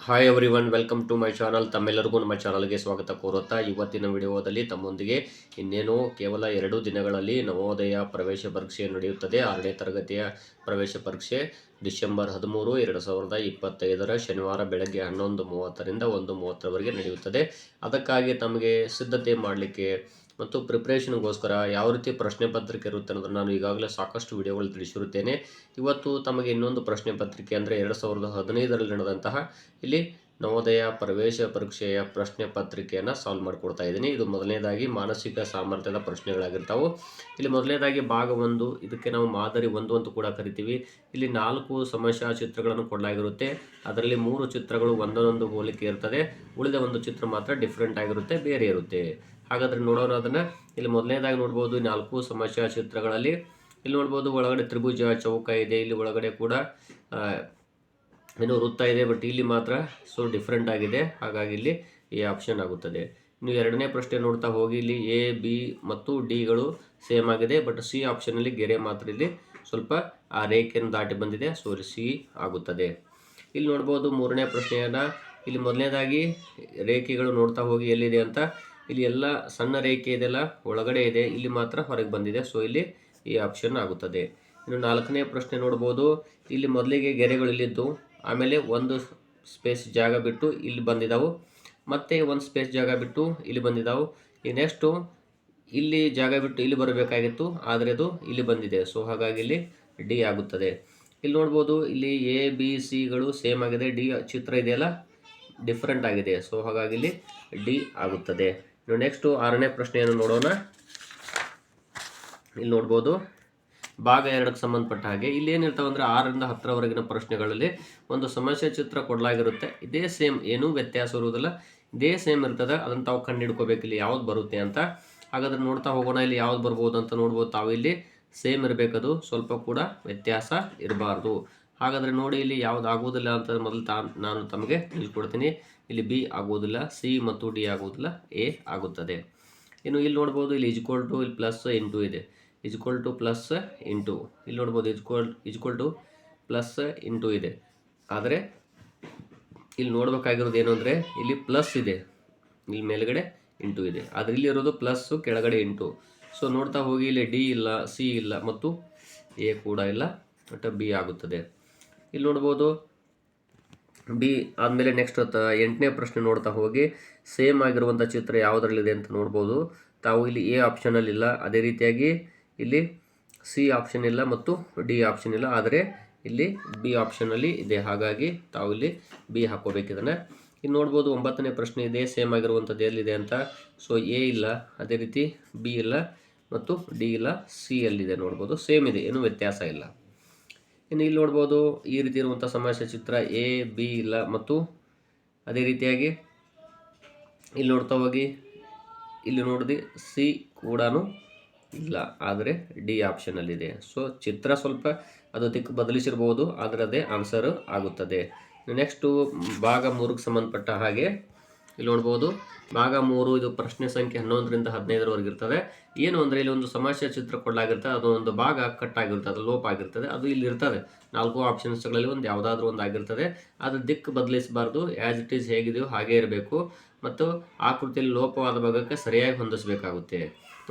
Hi everyone, welcome to my channel. ತಮ್ಮೆಲ್ಲರಿಗೂ ನಮ್ಮ ಚಾನಲ್ಗೆ ಸ್ವಾಗತ ಕೋರುತ್ತಾ ಇವತ್ತಿನ ವಿಡಿಯೋದಲ್ಲಿ ತಮ್ಮೊಂದಿಗೆ ಇನ್ನೇನು ಕೇವಲ 2 ದಿನಗಳಲ್ಲಿ ನವೋದಯ ಪ್ರವೇಶ ಪರೀಕ್ಷೆ ನಡೆಯುತ್ತದೆ. 6ನೇ ತರಗತಿಯ ಪ್ರವೇಶ ಪರೀಕ್ಷೆ ಡಿಸೆಂಬರ್ 13, 2025 ಶನಿವಾರ ಬೆಳಗ್ಗೆ 11:30ರಿಂದ 1:30ರವರೆಗೆ ನಡೆಯುತ್ತದೆ. ಅದಕ್ಕಾಗಿ ತಮಗೆ ಸಿದ್ಧತೆ ಮಾಡಲಿಕ್ಕೆ ಮತ್ತು ಪ್ರಿಪ್ರೇಷನ್ಗೋಸ್ಕರ ಯಾವ ರೀತಿ ಪ್ರಶ್ನೆ ಪತ್ರಿಕೆ ಇರುತ್ತೆ ಅನ್ನೋದನ್ನು ನಾನು ಈಗಾಗಲೇ ಸಾಕಷ್ಟು ವಿಡಿಯೋಗಳು ತಿಳಿಸಿರುತ್ತೇನೆ. ಇವತ್ತು ತಮಗೆ ಇನ್ನೊಂದು ಪ್ರಶ್ನೆ ಪತ್ರಿಕೆ ಅಂದರೆ 2015ರಲ್ಲಿ ನಡೆದಂತಹ ಇಲ್ಲಿ ನವೋದಯ ಪ್ರವೇಶ ಪರೀಕ್ಷೆಯ ಪ್ರಶ್ನೆ ಪತ್ರಿಕೆಯನ್ನು ಸಾಲ್ವ್ ಮಾಡಿಕೊಡ್ತಾ ಇದ್ದೀನಿ. ಇದು ಮೊದಲನೇದಾಗಿ ಮಾನಸಿಕ ಸಾಮರ್ಥ್ಯದ ಪ್ರಶ್ನೆಗಳಾಗಿರ್ತಾವೆ. ಇಲ್ಲಿ ಮೊದಲನೇದಾಗಿ ಭಾಗ 1, ಇದಕ್ಕೆ ನಾವು ಮಾದರಿ 1 ಅಂತ ಕೂಡ ಕರಿತೀವಿ. ಇಲ್ಲಿ 4 ಸಮಸ್ಯಾ ಚಿತ್ರಗಳನ್ನು ಕೊಡಲಾಗಿರುತ್ತೆ. ಅದರಲ್ಲಿ 3 ಚಿತ್ರಗಳು ಒಂದೊಂದು ಹೋಲಿಕೆ ಇರ್ತದೆ, ಉಳಿದ ಒಂದು ಚಿತ್ರ ಮಾತ್ರ ಡಿಫ್ರೆಂಟ್ ಆಗಿರುತ್ತೆ, ಬೇರೆ ಇರುತ್ತೆ. ಹಾಗಾದರೆ ನೋಡೋಣ ಅದನ್ನು. ಇಲ್ಲಿ ಮೊದಲನೇದಾಗಿ ನೋಡ್ಬೋದು 4 ಸಮಸ್ಯಾ ಚಿತ್ರಗಳಲ್ಲಿ ಇಲ್ಲಿ ನೋಡ್ಬೋದು ಒಳಗಡೆ ತ್ರಿಭುಜ, ಚೌಕ ಇದೆ. ಇಲ್ಲಿ ಒಳಗಡೆ ಕೂಡ ವೃತ್ತ ಇದೆ, ಬಟ್ ಇಲ್ಲಿ ಮಾತ್ರ ಡಿಫ್ರೆಂಟ್ ಆಗಿದೆ. ಹಾಗಾಗಿ ಇಲ್ಲಿ ಎ ಆಪ್ಷನ್ ಆಗುತ್ತದೆ. ಇನ್ನು ಎರಡನೇ ಪ್ರಶ್ನೆ ನೋಡ್ತಾ ಹೋಗಿ, ಇಲ್ಲಿ ಎ, ಬಿ ಮತ್ತು ಡಿಗಳು ಸೇಮ್ ಆಗಿದೆ, ಬಟ್ ಸಿ ಆಪ್ಷನಲ್ಲಿ ಗೆರೆ ಮಾತ್ರ ಇಲ್ಲಿ ಸ್ವಲ್ಪ ಆ ರೇಖೆಯನ್ನು ದಾಟಿ ಬಂದಿದೆ, ಸಿ ಆಗುತ್ತದೆ. ಇಲ್ಲಿ ನೋಡ್ಬೋದು ಮೂರನೇ ಪ್ರಶ್ನೆಯನ್ನು. ಇಲ್ಲಿ ಮೊದಲನೇದಾಗಿ ರೇಖೆಗಳು ನೋಡ್ತಾ ಹೋಗಿ ಎಲ್ಲಿದೆ ಅಂತ. ಇಲ್ಲಿ ಎಲ್ಲ ಸಣ್ಣ ರೇಖೆ ಇದೆಲ್ಲ ಒಳಗಡೆ ಇದೆ, ಇಲ್ಲಿ ಮಾತ್ರ ಹೊರಗೆ ಬಂದಿದೆ, ಇಲ್ಲಿ ಈ ಆಪ್ಷನ್ ಆಗುತ್ತದೆ. ಇನ್ನು 4ನೇ ಪ್ರಶ್ನೆ ನೋಡ್ಬೋದು. ಇಲ್ಲಿ ಮೊದಲಿಗೆ ಗೆರೆಗಳು ಇಲ್ಲಿದ್ದು, ಆಮೇಲೆ ಒಂದು ಸ್ಪೇಸ್ ಜಾಗ ಬಿಟ್ಟು ಇಲ್ಲಿ ಬಂದಿದ್ದಾವೆ, ಮತ್ತೆ ಒಂದು ಸ್ಪೇಸ್ ಜಾಗ ಬಿಟ್ಟು ಇಲ್ಲಿ ಬಂದಿದ್ದಾವೆ. ಈ ನೆಕ್ಸ್ಟು ಇಲ್ಲಿ ಜಾಗ ಬಿಟ್ಟು ಇಲ್ಲಿ ಬರಬೇಕಾಗಿತ್ತು, ಆದರೆ ಅದು ಇಲ್ಲಿ ಬಂದಿದೆ, ಹಾಗಾಗಿ ಇಲ್ಲಿ ಡಿ ಆಗುತ್ತದೆ. ಇಲ್ಲಿ ನೋಡ್ಬೋದು ಇಲ್ಲಿ ಎ, ಬಿ, ಸಿಗಳು ಸೇಮ್ ಆಗಿದೆ, ಡಿ ಚಿತ್ರ ಇದೆಯಲ್ಲ ಡಿಫ್ರೆಂಟ್ ಆಗಿದೆ, ಹಾಗಾಗಿ ಇಲ್ಲಿ ಡಿ ಆಗುತ್ತದೆ. ಇನ್ನು ನೆಕ್ಸ್ಟು 6ನೇ ಪ್ರಶ್ನೆಯನ್ನು ನೋಡೋಣ. ಇಲ್ಲಿ ನೋಡ್ಬೋದು ಭಾಗ 2ಕ್ಕೆ ಸಂಬಂಧಪಟ್ಟ ಹಾಗೆ ಇಲ್ಲಿ ಏನಿರ್ತಾವೆ ಅಂದರೆ 6ರಿಂದ 10ರವರೆಗಿನ ಪ್ರಶ್ನೆಗಳಲ್ಲಿ ಒಂದು ಸಮಸ್ಯೆ ಚಿತ್ರ ಕೊಡಲಾಗಿರುತ್ತೆ. ಇದೇ ಸೇಮ್, ಏನೂ ವ್ಯತ್ಯಾಸ ಇರುವುದಿಲ್ಲ, ಇದೇ ಸೇಮ್ ಇರ್ತದೆ. ಅದನ್ನು ತಾವು ಕಂಡು ಹಿಡ್ಕೋಬೇಕು ಇಲ್ಲಿ ಯಾವ್ದು ಬರುತ್ತೆ ಅಂತ. ಹಾಗಾದ್ರೆ ನೋಡ್ತಾ ಹೋಗೋಣ, ಇಲ್ಲಿ ಯಾವ್ದು ಬರ್ಬೋದು ಅಂತ ನೋಡ್ಬೋದು ತಾವು. ಇಲ್ಲಿ ಸೇಮ್ ಇರಬೇಕದು, ಸ್ವಲ್ಪ ಕೂಡ ವ್ಯತ್ಯಾಸ ಇರಬಾರ್ದು. ಹಾಗಾದರೆ ನೋಡಿ ಇಲ್ಲಿ ಯಾವ್ದು ಆಗೋದಿಲ್ಲ ಅಂತ ಮೊದಲು ನಾನು ತಮಗೆ ತಿಳಿಸ್ಕೊಡ್ತೀನಿ. ಇಲ್ಲಿ ಬಿ ಆಗೋದಿಲ್ಲ, ಸಿ ಮತ್ತು ಡಿ ಆಗೋದಿಲ್ಲ, ಎ ಆಗುತ್ತದೆ. ಇನ್ನು ಇಲ್ಲಿ ನೋಡ್ಬೋದು ಇಲ್ಲಿ = ಇಲ್ಲಿ ಪ್ಲಸ್ ಇಂಟು ಇದೆ, = ಪ್ಲಸ್ ಇಂಟು. ಇಲ್ಲಿ ನೋಡ್ಬೋದು = ಪ್ಲಸ್ ಇಂಟು ಇದೆ, ಆದರೆ ಇಲ್ಲಿ ನೋಡ್ಬೇಕಾಗಿರೋದು ಏನು ಅಂದರೆ ಇಲ್ಲಿ ಪ್ಲಸ್ ಇದೆ, ಇಲ್ಲಿ ಮೇಲ್ಗಡೆ ಇಂಟು ಇದೆ, ಆದರೆ ಇಲ್ಲಿ ಇರೋದು ಪ್ಲಸ್ಸು, ಕೆಳಗಡೆ ಇಂಟು. ನೋಡ್ತಾ ಹೋಗಿ ಇಲ್ಲಿ ಡಿ ಇಲ್ಲ, ಸಿ ಇಲ್ಲ ಮತ್ತು ಎ ಕೂಡ ಇಲ್ಲ, ಬಟ್ ಬಿ ಆಗುತ್ತದೆ. ಇಲ್ಲಿ ನೋಡ್ಬೋದು ಬಿ ಆದಮೇಲೆ ನೆಕ್ಸ್ಟ್ 8ನೇ ಪ್ರಶ್ನೆ ನೋಡ್ತಾ ಹೋಗಿ ಸೇಮ್ ಆಗಿರುವಂಥ ಚಿತ್ರ ಯಾವುದರಲ್ಲಿದೆ ಅಂತ ನೋಡ್ಬೋದು ತಾವು. ಇಲ್ಲಿ ಎ ಆಪ್ಷನಲ್ಲಿ ಇಲ್ಲ, ಅದೇ ರೀತಿಯಾಗಿ ಇಲ್ಲಿ ಸಿ ಆಪ್ಷನ್ ಇಲ್ಲ ಮತ್ತು ಡಿ ಆಪ್ಷನ್ ಇಲ್ಲ, ಆದರೆ ಇಲ್ಲಿ ಬಿ ಆಪ್ಷನಲ್ಲಿ ಇದೆ. ಹಾಗಾಗಿ ತಾವು ಇಲ್ಲಿ ಬಿ ಹಾಕೋಬೇಕಿದ್ದಾನೆ. ಇಲ್ಲಿ ನೋಡ್ಬೋದು 9ನೇ ಪ್ರಶ್ನೆ ಇದೆ, ಸೇಮ್ ಆಗಿರುವಂಥದ್ದು ಎಲ್ಲಿದೆ ಅಂತ. ಎ ಇಲ್ಲ, ಅದೇ ರೀತಿ ಬಿ ಇಲ್ಲ ಮತ್ತು ಡಿ ಇಲ್ಲ, ಸಿ ಎಲ್ಲಿದೆ ನೋಡ್ಬೋದು ಸೇಮ್ ಇದೆ, ಏನೂ ವ್ಯತ್ಯಾಸ ಇಲ್ಲ. ಇನ್ನು ಇಲ್ಲಿ ನೋಡ್ಬೋದು ಈ ರೀತಿ ಇರುವಂಥ ಸಮಸ್ಯೆ ಚಿತ್ರ ಎ, ಬಿ ಇಲ್ಲ ಮತ್ತು ಅದೇ ರೀತಿಯಾಗಿ ಇಲ್ಲಿ ನೋಡ್ತಾ ಹೋಗಿ ಇಲ್ಲಿ ನೋಡಿದೆ ಸಿ ಕೂಡ ಇಲ್ಲ, ಆದರೆ ಡಿ ಆಪ್ಷನಲ್ಲಿದೆ. ಚಿತ್ರ ಸ್ವಲ್ಪ ಅದು ದಿಕ್ಕು ಬದಲಿಸಿರ್ಬೋದು, ಆದರೆ ಅದೇ ಆನ್ಸರ್ ಆಗುತ್ತದೆ. ನೆಕ್ಸ್ಟು ಭಾಗ 3ಕ್ಕೆ ಸಂಬಂಧಪಟ್ಟ ಹಾಗೆ ಇಲ್ಲಿ ನೋಡ್ಬೋದು ಭಾಗ 3 ಇದು ಪ್ರಶ್ನೆ ಸಂಖ್ಯೆ 11ರಿಂದ 15ರವರೆಗೆ ಇರ್ತದೆ. ಏನು ಅಂದರೆ ಇಲ್ಲಿ ಒಂದು ಸಮಸ್ಯೆ ಚಿತ್ರ ಕೊಡಲಾಗಿರ್ತದೆ, ಅದು ಒಂದು ಭಾಗ ಕಟ್ ಆಗಿರ್ತದೆ, ಅದು ಲೋಪ ಆಗಿರ್ತದೆ, ಅದು ಇಲ್ಲಿ ಇರ್ತದೆ. 4 ಆಪ್ಷನ್ಸ್ಗಳಲ್ಲಿ ಒಂದು ಯಾವುದಾದ್ರೂ ಒಂದು ಆಗಿರ್ತದೆ. ಅದು ದಿಕ್ಕು ಬದಲಿಸಬಾರ್ದು, ಆ್ಯಸ್ ಇಟ್ ಈಸ್ ಹೇಗಿದೆಯೋ ಹಾಗೇ ಇರಬೇಕು ಮತ್ತು ಆಕೃತಿಯಲ್ಲಿ ಲೋಪವಾದ ಭಾಗಕ್ಕೆ ಸರಿಯಾಗಿ ಹೊಂದಿಸಬೇಕಾಗುತ್ತೆ.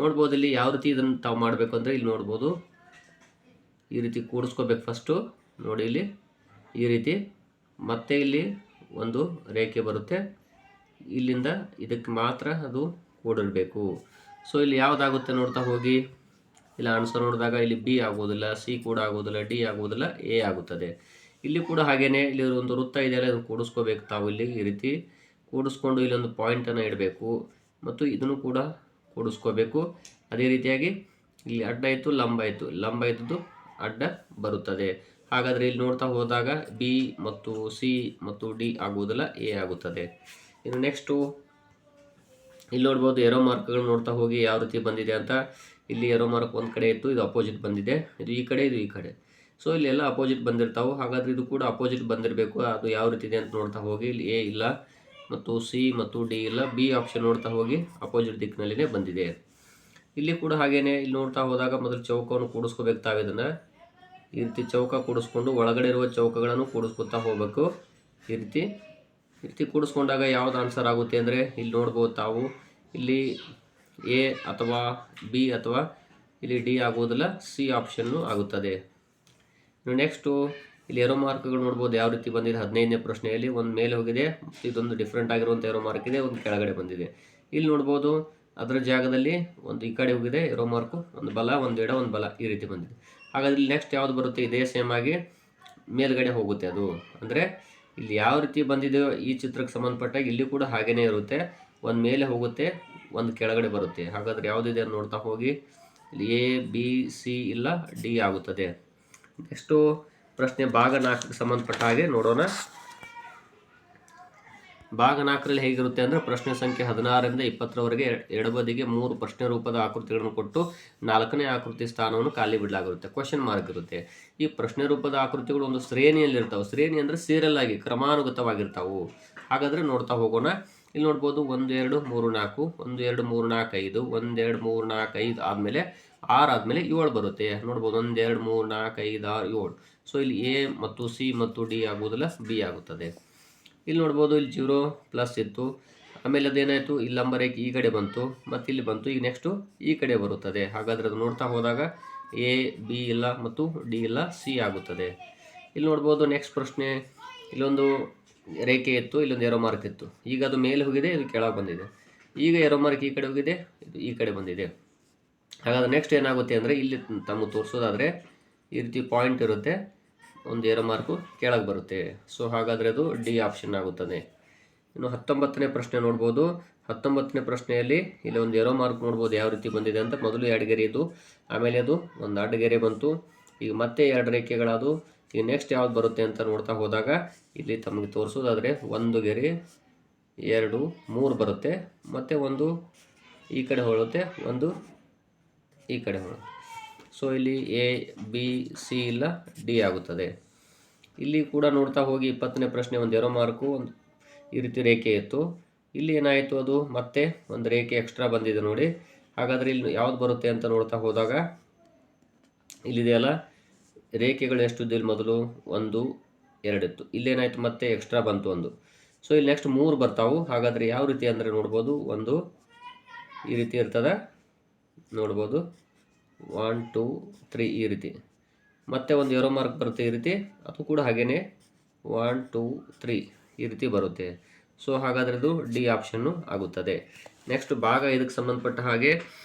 ನೋಡ್ಬೋದು ಇಲ್ಲಿ ಯಾವ ರೀತಿ ಇದನ್ನು ತಾವು ಮಾಡಬೇಕು ಅಂದರೆ ಇಲ್ಲಿ ನೋಡ್ಬೋದು ಈ ರೀತಿ ಕೂಡಿಸ್ಕೋಬೇಕು. ಫಸ್ಟು ನೋಡಿ ಇಲ್ಲಿ ಈ ರೀತಿ, ಮತ್ತೆ ಇಲ್ಲಿ ಒಂದು ರೇಖೆ ಬರುತ್ತೆ, ಇಲ್ಲಿಂದ ಇದಕ್ಕೆ ಮಾತ್ರ ಅದು ಕೂಡಿರಬೇಕು. ಇಲ್ಲಿ ಯಾವುದಾಗುತ್ತೆ ನೋಡ್ತಾ ಹೋಗಿ. ಇಲ್ಲಿ ಆನ್ಸರ್ ನೋಡಿದಾಗ ಇಲ್ಲಿ ಬಿ ಆಗೋದಿಲ್ಲ, ಸಿ ಕೂಡ ಆಗೋದಿಲ್ಲ, ಡಿ ಆಗೋದಿಲ್ಲ, ಎ ಆಗುತ್ತದೆ. ಇಲ್ಲಿ ಕೂಡ ಹಾಗೇನೆ ಇಲ್ಲಿ ಒಂದು ವೃತ್ತ ಇದೆಯಲ್ಲ, ಇದನ್ನು ಕೂಡಿಸ್ಕೋಬೇಕು ತಾವು. ಇಲ್ಲಿ ಈ ರೀತಿ ಕೂಡಿಸ್ಕೊಂಡು ಇಲ್ಲೊಂದು ಪಾಯಿಂಟನ್ನು ಇಡಬೇಕು ಮತ್ತು ಇದನ್ನು ಕೂಡ ಕೂಡಿಸ್ಕೋಬೇಕು. ಅದೇ ರೀತಿಯಾಗಿ ಇಲ್ಲಿ ಅಡ್ಡ ಇತ್ತು, ಲಂಬ ಇತ್ತು, ಲಂಬ ಇದ್ದದ್ದು ಅಡ್ಡ ಬರುತ್ತದೆ. ಹಾಗಾದರೆ ಇಲ್ಲಿ ನೋಡ್ತಾ ಹೋದಾಗ ಬಿ ಮತ್ತು ಸಿ ಮತ್ತು ಡಿ ಆಗುವುದಿಲ್ಲ, ಎ ಆಗುತ್ತದೆ. ಇನ್ನು ನೆಕ್ಸ್ಟು ಇಲ್ಲಿ ನೋಡ್ಬೋದು ಏರೋ ಮಾರ್ಕ್ಗಳು ನೋಡ್ತಾ ಹೋಗಿ ಯಾವ ರೀತಿ ಬಂದಿದೆ ಅಂತ. ಇಲ್ಲಿ ಏರೋ ಮಾರ್ಕ್ ಒಂದು ಕಡೆ ಇತ್ತು, ಇದು ಅಪೋಸಿಟ್ ಬಂದಿದೆ, ಇದು ಈ ಕಡೆ, ಇದು ಈ ಕಡೆ. ಇಲ್ಲಿ ಎಲ್ಲ ಅಪೋಸಿಟ್ ಬಂದಿರ್ತಾವೆ. ಹಾಗಾದರೆ ಇದು ಕೂಡ ಅಪೋಸಿಟ್ ಬಂದಿರಬೇಕು. ಅದು ಯಾವ ರೀತಿ ಇದೆ ಅಂತ ನೋಡ್ತಾ ಹೋಗಿ ಇಲ್ಲಿ ಎ ಇಲ್ಲ ಮತ್ತು ಸಿ ಮತ್ತು ಡಿ ಇಲ್ಲ, ಬಿ ಆಪ್ಷನ್ ನೋಡ್ತಾ ಹೋಗಿ ಅಪೋಸಿಟ್ ದಿಕ್ಕಿನಲ್ಲಿನೇ ಬಂದಿದೆ. ಇಲ್ಲಿ ಕೂಡ ಹಾಗೇನೆ ಇಲ್ಲಿ ನೋಡ್ತಾ ಹೋದಾಗ ಮೊದಲು ಚೌಕವನ್ನು ಕೂಡಿಸ್ಕೋಬೇಕು ತಾವು. ಇದನ್ನು ಈ ರೀತಿ ಚೌಕ ಕೂಡಿಸ್ಕೊಂಡು ಒಳಗಡೆ ಇರುವ ಚೌಕಗಳನ್ನು ಕೂಡಿಸ್ಕೊತಾ ಹೋಗಬೇಕು. ಈ ರೀತಿ ಈ ರೀತಿ ಕೂಡಿಸ್ಕೊಂಡಾಗ ಯಾವ್ದು ಆನ್ಸರ್ ಆಗುತ್ತೆ ಅಂದರೆ ಇಲ್ಲಿ ನೋಡ್ಬೋದು ತಾವು, ಇಲ್ಲಿ ಎ ಅಥವಾ ಬಿ ಅಥವಾ ಇಲ್ಲಿ ಡಿ ಆಗುವುದಿಲ್ಲ, ಸಿ ಆಪ್ಷನ್ನು ಆಗುತ್ತದೆ. ಇನ್ನು ನೆಕ್ಸ್ಟು ಇಲ್ಲಿ ಏರೋ ಮಾರ್ಕ್ಗಳು ನೋಡ್ಬೋದು ಯಾವ ರೀತಿ ಬಂದಿದೆ. 15ನೇ ಪ್ರಶ್ನೆಯಲ್ಲಿ ಒಂದು ಮೇಲೆ ಹೋಗಿದೆ, ಇದೊಂದು ಡಿಫ್ರೆಂಟ್ ಆಗಿರುವಂಥ ಏರೋ ಮಾರ್ಕ್ ಇದೆ, ಒಂದು ಕೆಳಗಡೆ ಬಂದಿದೆ. ಇಲ್ಲಿ ನೋಡ್ಬೋದು ಅದರ ಜಾಗದಲ್ಲಿ ಒಂದು ಈ ಕಡೆ ಹೋಗಿದೆ ಏರೋ ಮಾರ್ಕು, ಒಂದು ಬಲ ಒಂದು ಎಡ ಒಂದು ಬಲ ಈ ರೀತಿ ಬಂದಿದೆ. ಹಾಗಾದ್ರೆ ಇಲ್ಲಿ ನೆಕ್ಸ್ಟ್ ಯಾವುದು ಬರುತ್ತೆ, ಇದೇ ಸೇಮ್ ಆಗಿ ಮೇಲ್ಗಡೆ ಹೋಗುತ್ತೆ ಅದು. ಅಂದರೆ ಇಲ್ಲಿ ಯಾವ ರೀತಿ ಬಂದಿದೆಯೋ ಈ ಚಿತ್ರಕ್ಕೆ ಸಂಬಂಧಪಟ್ಟಾಗ ಇಲ್ಲಿ ಕೂಡ ಹಾಗೇನೇ ಇರುತ್ತೆ, ಒಂದು ಮೇಲೆ ಹೋಗುತ್ತೆ ಒಂದು ಕೆಳಗಡೆ ಬರುತ್ತೆ. ಹಾಗಾದರೆ ಯಾವುದಿದೆ ಅಂತ ನೋಡ್ತಾ ಹೋಗಿ, ಇಲ್ಲಿ ಎ ಬಿ ಸಿ ಇಲ್ಲ ಡಿ ಆಗುತ್ತದೆ. ನೆಕ್ಸ್ಟು ಪ್ರಶ್ನೆ ಭಾಗ 4ಕ್ಕೆ ಸಂಬಂಧಪಟ್ಟ ಹಾಗೆ ನೋಡೋಣ. ಭಾಗ 4ರಲ್ಲಿ ಹೇಗಿರುತ್ತೆ ಅಂದರೆ ಪ್ರಶ್ನೆ ಸಂಖ್ಯೆ 16ರಿಂದ 20ರವರೆಗೆ ಎಡಬದಿಗೆ 3 ಪ್ರಶ್ನೆ ರೂಪದ ಆಕೃತಿಗಳನ್ನು ಕೊಟ್ಟು 4ನೇ ಆಕೃತಿ ಸ್ಥಾನವನ್ನು ಖಾಲಿ ಬಿಡಲಾಗಿರುತ್ತೆ, ಕ್ವಶನ್ ಮಾರ್ಕ್ ಇರುತ್ತೆ. ಈ ಪ್ರಶ್ನೆ ರೂಪದ ಆಕೃತಿಗಳು ಒಂದು ಶ್ರೇಣಿಯಲ್ಲಿರ್ತಾವೆ. ಶ್ರೇಣಿ ಅಂದರೆ ಸೀರಿಯಲ್ ಆಗಿ ಕ್ರಮಾನುಗತವಾಗಿರ್ತಾವೆ. ಹಾಗಾದರೆ ನೋಡ್ತಾ ಹೋಗೋಣ. ಇಲ್ಲಿ ನೋಡ್ಬೋದು 1 2 3 4, 1 2 3 4 5, 1 2 3 4 5 ಆದಮೇಲೆ 6 ಆದಮೇಲೆ 7 ಬರುತ್ತೆ. ನೋಡ್ಬೋದು 1 2 3 4 5 6 7. ಸೊ ಇಲ್ಲಿ ಎ ಮತ್ತು ಸಿ ಮತ್ತು ಡಿ ಆಗುವುದಿಲ್ಲ, ಬಿ ಆಗುತ್ತದೆ. ಇಲ್ಲಿ ನೋಡ್ಬೋದು ಇಲ್ಲಿ 0 ಪ್ಲಸ್ ಇತ್ತು, ಆಮೇಲೆ ಅದೇನಾಯಿತು ಇಲ್ಲಿ ನಂಬರ್ ಈ ಕಡೆ ಬಂತು, ಮತ್ತು ಇಲ್ಲಿ ಬಂತು, ಈಗ ನೆಕ್ಸ್ಟು ಈ ಕಡೆ ಬರುತ್ತದೆ. ಹಾಗಾದರೆ ಅದು ನೋಡ್ತಾ ಹೋದಾಗ ಎ ಬಿ ಇಲ್ಲ ಮತ್ತು ಡಿ ಇಲ್ಲ, ಸಿ ಆಗುತ್ತದೆ. ಇಲ್ಲಿ ನೋಡ್ಬೋದು ನೆಕ್ಸ್ಟ್ ಪ್ರಶ್ನೆ, ಇಲ್ಲೊಂದು ರೇಖೆ ಇತ್ತು, ಇಲ್ಲೊಂದು ಏರೋ ಮಾರ್ಕ್ ಇತ್ತು. ಈಗ ಅದು ಮೇಲೆ ಹೋಗಿದೆ, ಇದು ಕೆಳಗೆ ಬಂದಿದೆ. ಈಗ ಏರೋ ಮಾರ್ಕ್ ಈ ಕಡೆ ಹೋಗಿದೆ, ಇದು ಈ ಕಡೆ ಬಂದಿದೆ. ಹಾಗಾದ್ರೆ ನೆಕ್ಸ್ಟ್ ಏನಾಗುತ್ತೆ ಅಂದರೆ ಇಲ್ಲಿ ತಮ್ಮ ತೋರಿಸೋದಾದರೆ ಈ ರೀತಿ ಪಾಯಿಂಟ್ ಇರುತ್ತೆ, ಒಂದು ಏರೋ ಮಾರ್ಕು ಕೆಳಗೆ ಬರುತ್ತೆ. ಸೊ ಹಾಗಾದರೆ ಅದು ಡಿ ಆಪ್ಷನ್ ಆಗುತ್ತದೆ. ಇನ್ನು 19ನೇ ಪ್ರಶ್ನೆ ನೋಡ್ಬೋದು. 19ನೇ ಪ್ರಶ್ನೆಯಲ್ಲಿ ಇಲ್ಲಿ ಒಂದು ಏರೋ ಮಾರ್ಕ್ ನೋಡ್ಬೋದು ಯಾವ ರೀತಿ ಬಂದಿದೆ ಅಂತ. ಮೊದಲು 2 ಗೆರೆ ಇದು, ಆಮೇಲೆ ಅದು ಒಂದು ಅಡ್ಡ ಗೆರೆ ಬಂತು, ಈಗ ಮತ್ತೆ 2 ರೇಖೆಗಳದು. ಈಗ ನೆಕ್ಸ್ಟ್ ಯಾವ್ದು ಬರುತ್ತೆ ಅಂತ ನೋಡ್ತಾ ಹೋದಾಗ ಇಲ್ಲಿ ತಮಗೆ ತೋರಿಸೋದಾದರೆ 1 ಗೆರೆ 2 3 ಬರುತ್ತೆ, ಮತ್ತು ಒಂದು ಈ ಕಡೆ ಹೊಳುತ್ತೆ, ಒಂದು ಈ ಕಡೆ ಹೊಳುತ್ತೆ. ಸೊ ಇಲ್ಲಿ ಎ ಬಿ ಸಿ ಇಲ್ಲ, ಡಿ ಆಗುತ್ತದೆ. ಇಲ್ಲಿ ಕೂಡ ನೋಡ್ತಾ ಹೋಗಿ 20ನೇ ಪ್ರಶ್ನೆ ಒಂದು ಏರೋ ಮಾರ್ಕು ಒಂದು ಈ ರೀತಿ ರೇಖೆ ಇತ್ತು, ಇಲ್ಲಿ ಏನಾಯಿತು ಅದು ಮತ್ತೆ ಒಂದು ರೇಖೆ ಎಕ್ಸ್ಟ್ರಾ ಬಂದಿದೆ ನೋಡಿ. ಹಾಗಾದರೆ ಇಲ್ಲಿ ಯಾವ್ದು ಬರುತ್ತೆ ಅಂತ ನೋಡ್ತಾ ಹೋದಾಗ ಇಲ್ಲಿದೆಯಲ್ಲ ರೇಖೆಗಳು ಎಷ್ಟು ಇದ್ದು, ಇಲ್ಲಿ ಮೊದಲು 1 2 ಇತ್ತು, ಇಲ್ಲೇನಾಯಿತು ಮತ್ತೆ ಎಕ್ಸ್ಟ್ರಾ ಬಂತು ಒಂದು. ಸೊ ಇಲ್ಲಿ ನೆಕ್ಸ್ಟ್ 3 ಬರ್ತಾವೆ. ಹಾಗಾದರೆ ಯಾವ ರೀತಿ ಅಂದರೆ ನೋಡ್ಬೋದು, ಒಂದು ಈ ರೀತಿ ಇರ್ತದೆ ನೋಡ್ಬೋದು, 1 2 3 ಈ ರೀತಿ, ಮತ್ತೆ ಒಂದು ಏರೋ ಮಾರ್ಕ್ ಬರುತ್ತೆ ಈ ರೀತಿ, ಅದು ಕೂಡ ಹಾಗೇನೆ 1 2 3 ಈ ರೀತಿ ಬರುತ್ತೆ. ಸೊ ಹಾಗಾದರೆ ಅದು ಡಿ ಆಪ್ಷನ್ನು ಆಗುತ್ತದೆ. ನೆಕ್ಸ್ಟ್ ಭಾಗ 5ಕ್ಕೆ ಸಂಬಂಧಪಟ್ಟ ಹಾಗೆ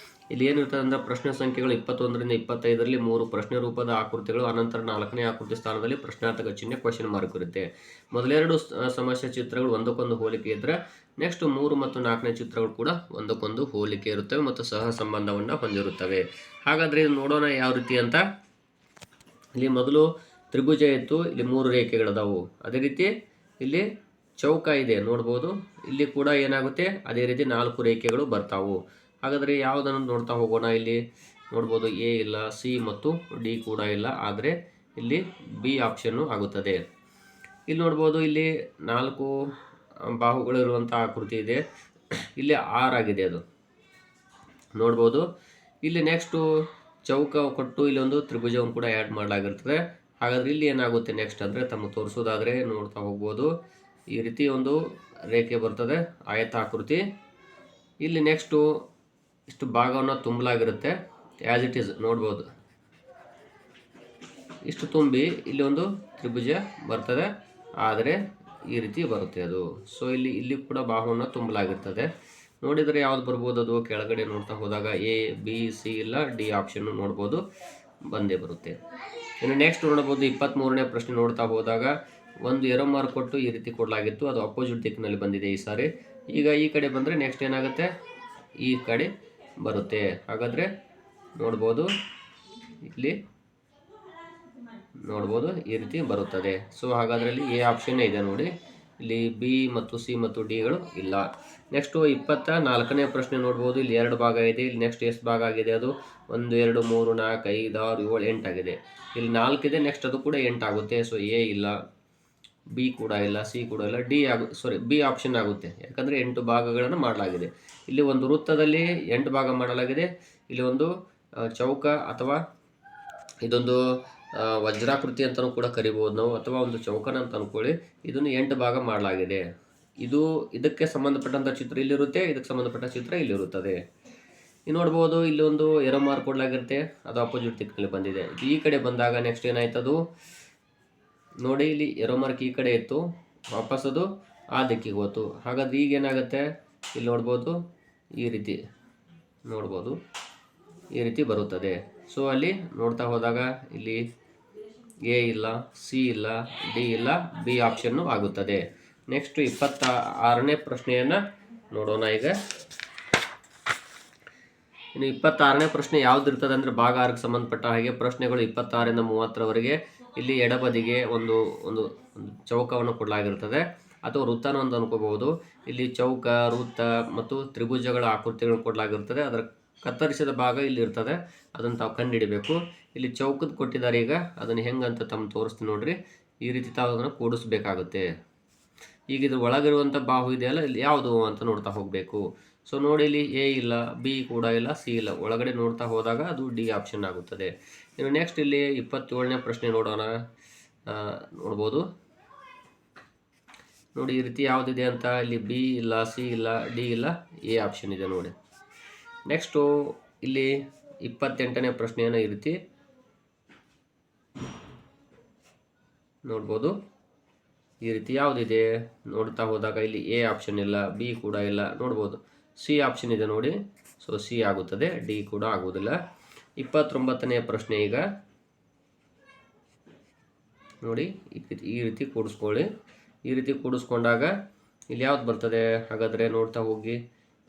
ಇಲ್ಲಿ ಏನಿರ್ತದೆ ಅಂದರೆ ಪ್ರಶ್ನೆ ಸಂಖ್ಯೆಗಳು 21ರಿಂದ 25ರಲ್ಲಿ 3 ಪ್ರಶ್ನೆ ರೂಪದ ಆಕೃತಿಗಳು, ಅನಂತರ 4ನೇ ಆಕೃತಿ ಸ್ಥಾನದಲ್ಲಿ ಪ್ರಶ್ನಾರ್ಥಕ ಚಿಹ್ನೆ ಕ್ವಶನ್ ಮಾರ್ಕ್ ಇರುತ್ತೆ. ಮೊದಲೆರಡು ಸಮಸ್ಯೆ ಚಿತ್ರಗಳು ಒಂದಕ್ಕೊಂದು ಹೋಲಿಕೆ ಇದ್ದರೆ ನೆಕ್ಸ್ಟ್ 3 ಮತ್ತು 4ನೇ ಚಿತ್ರಗಳು ಕೂಡ ಒಂದಕ್ಕೊಂದು ಹೋಲಿಕೆ ಇರುತ್ತವೆ ಮತ್ತು ಸಹ ಸಂಬಂಧವನ್ನು ಹೊಂದಿರುತ್ತವೆ. ಹಾಗಾದರೆ ಇದು ನೋಡೋಣ ಯಾವ ರೀತಿ ಅಂತ. ಇಲ್ಲಿ ಮೊದಲು ತ್ರಿಭುಜ ಇತ್ತು, ಇಲ್ಲಿ 3 ರೇಖೆಗಳದಾವು. ಅದೇ ರೀತಿ ಇಲ್ಲಿ ಚೌಕ ಇದೆ ನೋಡ್ಬೋದು, ಇಲ್ಲಿ ಕೂಡ ಏನಾಗುತ್ತೆ ಅದೇ ರೀತಿ 4 ರೇಖೆಗಳು ಬರ್ತಾವು. ಹಾಗಾದರೆ ಯಾವುದನ್ನು ನೋಡ್ತಾ ಹೋಗೋಣ. ಇಲ್ಲಿ ನೋಡ್ಬೋದು ಎ ಇಲ್ಲ, ಸಿ ಮತ್ತು ಡಿ ಕೂಡ ಇಲ್ಲ, ಆದರೆ ಇಲ್ಲಿ ಬಿ ಆಪ್ಷನ್ನು ಆಗುತ್ತದೆ. ಇಲ್ಲಿ ನೋಡ್ಬೋದು ಇಲ್ಲಿ 4 ಬಾಹುಗಳಿರುವಂಥ ಆಕೃತಿ ಇದೆ, ಇಲ್ಲಿ 6 ಆಗಿದೆ ಅದು ನೋಡ್ಬೋದು. ಇಲ್ಲಿ ನೆಕ್ಸ್ಟು ಚೌಕ ಕೊಟ್ಟು ಇಲ್ಲೊಂದು ತ್ರಿಭುಜವನ್ನು ಕೂಡ ಆ್ಯಡ್ ಮಾಡಲಾಗಿರ್ತದೆ. ಹಾಗಾದರೆ ಇಲ್ಲಿ ಏನಾಗುತ್ತೆ ನೆಕ್ಸ್ಟ್ ಅಂದರೆ ತಮ್ಮ ತೋರಿಸೋದಾದರೆ ನೋಡ್ತಾ ಹೋಗ್ಬೋದು, ಈ ರೀತಿ ಒಂದು ರೇಖೆ ಬರ್ತದೆ ಆಯತಾಕೃತಿ. ಇಲ್ಲಿ ನೆಕ್ಸ್ಟು ಇಷ್ಟು ಭಾಗವನ್ನು ತುಂಬಲಾಗಿರುತ್ತೆ ಆ್ಯಸ್ ಇಟ್ ಈಸ್ ನೋಡ್ಬೋದು, ಇಷ್ಟು ತುಂಬಿ ಇಲ್ಲಿ ಒಂದು ತ್ರಿಭುಜ ಬರ್ತದೆ, ಆದರೆ ಈ ರೀತಿ ಬರುತ್ತೆ ಅದು. ಸೊ ಇಲ್ಲಿ ಕೂಡ ಬಾಹುವನ್ನು ತುಂಬಲಾಗಿರ್ತದೆ. ನೋಡಿದರೆ ಯಾವ್ದು ಬರ್ಬೋದು, ಅದು ಕೆಳಗಡೆ ನೋಡ್ತಾ ಹೋದಾಗ ಎ ಬಿ ಸಿ ಇಲ್ಲ, ಡಿ ಆಪ್ಷನ್ನು ನೋಡ್ಬೋದು ಬಂದೇ ಬರುತ್ತೆ. ಇನ್ನು ನೆಕ್ಸ್ಟ್ ನೋಡ್ಬೋದು 23ನೇ ಪ್ರಶ್ನೆ ನೋಡ್ತಾ ಹೋದಾಗ ಒಂದು ಏರೋ ಮಾರ್ಕ್ ಕೊಟ್ಟು ಈ ರೀತಿ ಕೊಡಲಾಗಿತ್ತು, ಅದು ಅಪೋಸಿಟ್ ದಿಕ್ಕಿನಲ್ಲಿ ಬಂದಿದೆ ಈ ಸಾರಿ. ಈಗ ಈ ಕಡೆ ಬಂದರೆ ನೆಕ್ಸ್ಟ್ ಏನಾಗುತ್ತೆ ಈ ಕಡೆ ಬರುತ್ತೆ. ಹಾಗಾದರೆ ನೋಡ್ಬೋದು ಇಲ್ಲಿ ನೋಡ್ಬೋದು ಈ ರೀತಿ ಬರುತ್ತದೆ. ಸೊ ಹಾಗಾದರೆ ಇಲ್ಲಿ ಎ ಆಪ್ಷನ್ನೇ ಇದೆ ನೋಡಿ, ಇಲ್ಲಿ ಬಿ ಮತ್ತು ಸಿ ಮತ್ತು ಡಿಗಳು ಇಲ್ಲ. ನೆಕ್ಸ್ಟು 24ನೇ ಪ್ರಶ್ನೆ ನೋಡ್ಬೋದು, ಇಲ್ಲಿ 2 ಭಾಗ ಇದೆ. ಇಲ್ಲಿ ನೆಕ್ಸ್ಟ್ ಎಷ್ಟು ಭಾಗ ಆಗಿದೆ, ಅದು 1 2 3 4 5 6 7 8 ಆಗಿದೆ. ಇಲ್ಲಿ 4 ಇದೆ, ನೆಕ್ಸ್ಟ್ ಅದು ಕೂಡ 8 ಆಗುತ್ತೆ. ಸೊ ಎ ಇಲ್ಲ, ಬಿ ಕೂಡ ಇಲ್ಲ, ಸಿ ಕೂಡ ಇಲ್ಲ, ಬಿ ಆಪ್ಷನ್ ಆಗುತ್ತೆ, ಯಾಕಂದರೆ 8 ಭಾಗಗಳನ್ನು ಮಾಡಲಾಗಿದೆ. ಇಲ್ಲಿ ಒಂದು ವೃತ್ತದಲ್ಲಿ 8 ಭಾಗ ಮಾಡಲಾಗಿದೆ. ಇಲ್ಲಿ ಒಂದು ಚೌಕ ಅಥವಾ ಇದೊಂದು ವಜ್ರಾಕೃತಿ ಅಂತಲೂ ಕೂಡ ಕರಿಬೋದು ನಾವು, ಅಥವಾ ಒಂದು ಚೌಕನ ಅಂತ ಅಂದ್ಕೊಳ್ಳಿ. ಇದನ್ನು 8 ಭಾಗ ಮಾಡಲಾಗಿದೆ. ಇದಕ್ಕೆ ಸಂಬಂಧಪಟ್ಟಂಥ ಚಿತ್ರ ಇಲ್ಲಿರುತ್ತೆ, ಇದಕ್ಕೆ ಸಂಬಂಧಪಟ್ಟ ಚಿತ್ರ ಇಲ್ಲಿರುತ್ತದೆ. ನೀವು ನೋಡ್ಬೋದು ಇಲ್ಲಿ ಒಂದು ಎರೋ ಮಾರ್ಕ್ ಕೊಡಲಾಗಿರುತ್ತೆ, ಅದು ಅಪೋಸಿಟ್ ದಿಕ್ಕಿನಲ್ಲಿ ಬಂದಿದೆ. ಈ ಕಡೆ ಬಂದಾಗ ನೆಕ್ಸ್ಟ್ ಏನಾಯ್ತದು ನೋಡಿ, ಇಲ್ಲಿ ಎರೋ ಮಾರ್ಕ್ ಈ ಕಡೆ ಇತ್ತು, ವಾಪಸ್ ಅದು ಆ ದಿಕ್ಕಿಗೆ ಹೋಯ್ತು. ಹಾಗಾದ್ರೆ ಈಗ ಏನಾಗುತ್ತೆ ಇಲ್ಲಿ ನೋಡ್ಬೋದು, ಈ ರೀತಿ ನೋಡ್ಬೋದು, ಈ ರೀತಿ ಬರುತ್ತದೆ. ಸೊ ಅಲ್ಲಿ ನೋಡ್ತಾ ಹೋದಾಗ ಇಲ್ಲಿ ಎ ಇಲ್ಲ, ಸಿ ಇಲ್ಲ, ಡಿ ಇಲ್ಲ, ಬಿ ಆಪ್ಷನ್ನು ಆಗುತ್ತದೆ. ನೆಕ್ಸ್ಟ್ 26ನೇ ಪ್ರಶ್ನೆಯನ್ನು ನೋಡೋಣ. ಈಗ ಇನ್ನು 26ನೇ ಪ್ರಶ್ನೆ ಯಾವ್ದು ಇರ್ತದೆ ಅಂದರೆ ಭಾಗ 6ಕ್ಕೆ ಸಂಬಂಧಪಟ್ಟ ಹಾಗೆ ಪ್ರಶ್ನೆಗಳು 26ರಿಂದ 30ರವರೆಗೆ. ಇಲ್ಲಿ ಎಡಬದಿಗೆ ಒಂದು ಒಂದು ಚೌಕವನ್ನು ಕೊಡಲಾಗಿರ್ತದೆ, ಅಥವಾ ವೃತ್ತನ ಒಂದು ಅನ್ಕೋಬಹುದು. ಇಲ್ಲಿ ಚೌಕ, ವೃತ್ತ ಮತ್ತು ತ್ರಿಭುಜಗಳ ಆಕೃತಿಗಳನ್ನು ಕೊಡಲಾಗಿರ್ತದೆ. ಅದರ ಕತ್ತರಿಸಿದ ಭಾಗ ಇಲ್ಲಿ ಇರ್ತದೆ, ಅದನ್ನು ತಾವು ಕಂಡುಹಿಡಿಬೇಕು. ಇಲ್ಲಿ ಚೌಕದ ಕೊಟ್ಟಿದ್ದಾರೆ, ಈಗ ಅದನ್ನು ಹೆಂಗಂತ ತಮ್ಮ ತೋರಿಸ್ತೀನಿ ನೋಡ್ರಿ. ಈ ರೀತಿ ತಾವು ಅದನ್ನು ಕೂಡಿಸ್ಬೇಕಾಗುತ್ತೆ. ಈಗ ಇದ್ರ ಒಳಗಿರುವಂಥ ಬಾಹು ಇದೆಯಲ್ಲ, ಇಲ್ಲಿ ಯಾವುದು ಅಂತ ನೋಡ್ತಾ ಹೋಗಬೇಕು. ಸೊ ನೋಡಿ, ಇಲ್ಲಿ ಎ ಇಲ್ಲ, ಬಿ ಕೂಡ ಇಲ್ಲ, ಸಿ ಇಲ್ಲ. ಒಳಗಡೆ ನೋಡ್ತಾ ಹೋದಾಗ ಅದು ಡಿ ಆಪ್ಷನ್ ಆಗುತ್ತದೆ. ಇನ್ನು ನೆಕ್ಸ್ಟ್ ಇಲ್ಲಿ 27ನೇ ಪ್ರಶ್ನೆ ನೋಡೋಣ. ನೋಡ್ಬೋದು ನೋಡಿ, ಈ ರೀತಿ ಯಾವುದಿದೆ ಅಂತ. ಇಲ್ಲಿ ಬಿ ಇಲ್ಲ, ಸಿ ಇಲ್ಲ, ಡಿ ಇಲ್ಲ, ಎ ಆಪ್ಷನ್ ಇದೆ ನೋಡಿ. ನೆಕ್ಸ್ಟು ಇಲ್ಲಿ 28ನೇ ಪ್ರಶ್ನೆಯನ್ನು ಈ ರೀತಿ ನೋಡ್ಬೋದು. ಈ ರೀತಿ ಯಾವುದಿದೆ ನೋಡ್ತಾ ಹೋದಾಗ ಇಲ್ಲಿ ಎ ಆಪ್ಷನ್ ಇಲ್ಲ, ಬಿ ಕೂಡ ಇಲ್ಲ, ನೋಡ್ಬೋದು ಸಿ ಆಪ್ಷನ್ ಇದೆ ನೋಡಿ. ಸೊ ಸಿ ಆಗುತ್ತದೆ, ಡಿ ಕೂಡ ಆಗುವುದಿಲ್ಲ. 29ನೇ ಪ್ರಶ್ನೆ ಈಗ ನೋಡಿ, ಈ ರೀತಿ ಕೂಡಿಸ್ಕೊಳ್ಳಿ. ಈ ರೀತಿ ಕೂಡಿಸ್ಕೊಂಡಾಗ ಇಲ್ಲಿ ಯಾವ್ದು ಬರ್ತದೆ ಹಾಗಾದರೆ ನೋಡ್ತಾ ಹೋಗಿ.